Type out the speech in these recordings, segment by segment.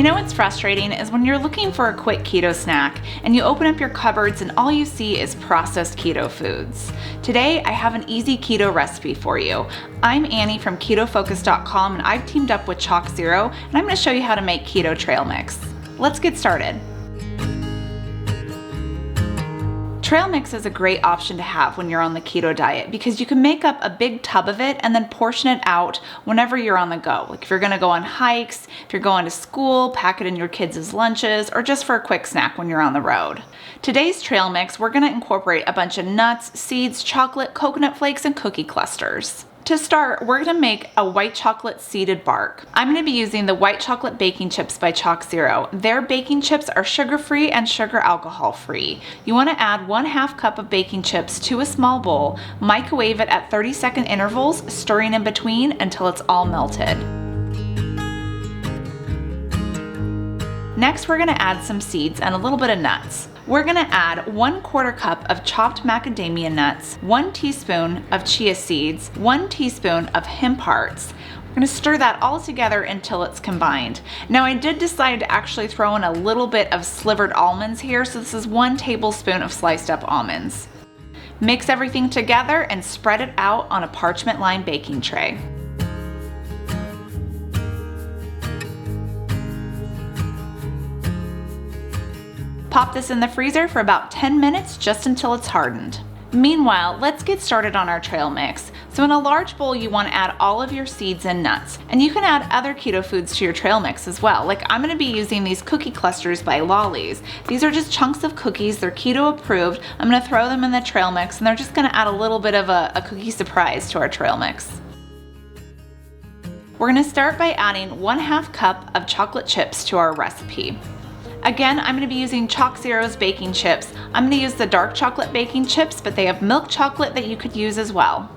You know what's frustrating is when you're looking for a quick keto snack and you open up your cupboards and all you see is processed keto foods. Today I have an easy keto recipe for you. I'm Annie from ketofocus.com and I've teamed up with ChocZero and I'm going to show you how to make Keto Trail mix. Let's get started. Trail mix is a great option to have when you're on the keto diet because you can make up a big tub of it and then portion it out whenever you're on the go. Like if you're gonna go on hikes, if you're going to school, pack it in your kids' lunches, or just for a quick snack when you're on the road. Today's trail mix, we're gonna incorporate a bunch of nuts, seeds, chocolate, coconut flakes, and cookie clusters. To start, we're gonna make a white chocolate seeded bark. I'm gonna be using the white chocolate baking chips by ChocZero. Their baking chips are sugar-free and sugar alcohol-free. You wanna add 1/2 cup of baking chips to a small bowl, microwave it at 30-second intervals, stirring in between until it's all melted. Next, we're gonna add some seeds and a little bit of nuts. We're gonna add 1/4 cup of chopped macadamia nuts, 1 teaspoon of chia seeds, 1 teaspoon of hemp hearts. We're gonna stir that all together until it's combined. Now I did decide to actually throw in a little bit of slivered almonds here, so this is 1 tablespoon of sliced up almonds. Mix everything together and spread it out on a parchment lined baking tray. Pop this in the freezer for about 10 minutes just until it's hardened. Meanwhile, let's get started on our trail mix. So in a large bowl, you want to add all of your seeds and nuts. And you can add other keto foods to your trail mix as well. Like I'm going to be using these cookie clusters by Lolli's. These are just chunks of cookies. They're keto approved. I'm going to throw them in the trail mix and they're just going to add a little bit of a cookie surprise to our trail mix. We're going to start by adding 1/2 cup of chocolate chips to our recipe. Again, I'm going to be using ChocZero's baking chips. I'm going to use the dark chocolate baking chips, but they have milk chocolate that you could use as well.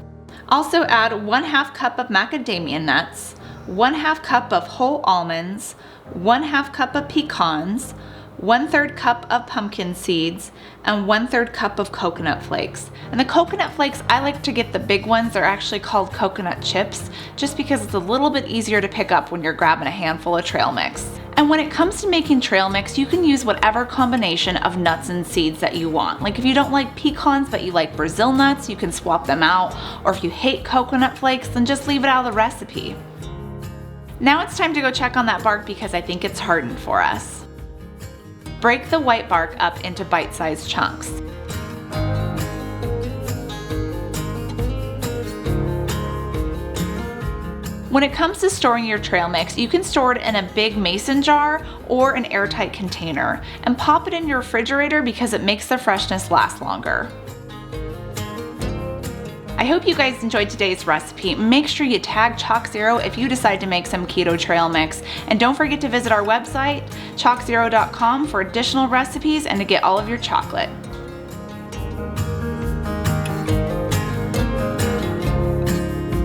Also add 1/2 cup of macadamia nuts, 1/2 cup of whole almonds, 1/2 cup of pecans, 1/3 cup of pumpkin seeds, and 1/3 cup of coconut flakes. And the coconut flakes, I like to get the big ones. They're actually called coconut chips, just because it's a little bit easier to pick up when you're grabbing a handful of trail mix. And when it comes to making trail mix, you can use whatever combination of nuts and seeds that you want. Like if you don't like pecans but you like Brazil nuts, you can swap them out. Or if you hate coconut flakes, then just leave it out of the recipe. Now it's time to go check on that bark because I think it's hardened for us. Break the white bark up into bite-sized chunks. When it comes to storing your trail mix, you can store it in a big mason jar or an airtight container and pop it in your refrigerator because it makes the freshness last longer. I hope you guys enjoyed today's recipe. Make sure you tag ChocZero if you decide to make some keto trail mix. And don't forget to visit our website, ChocZero.com, for additional recipes and to get all of your chocolate.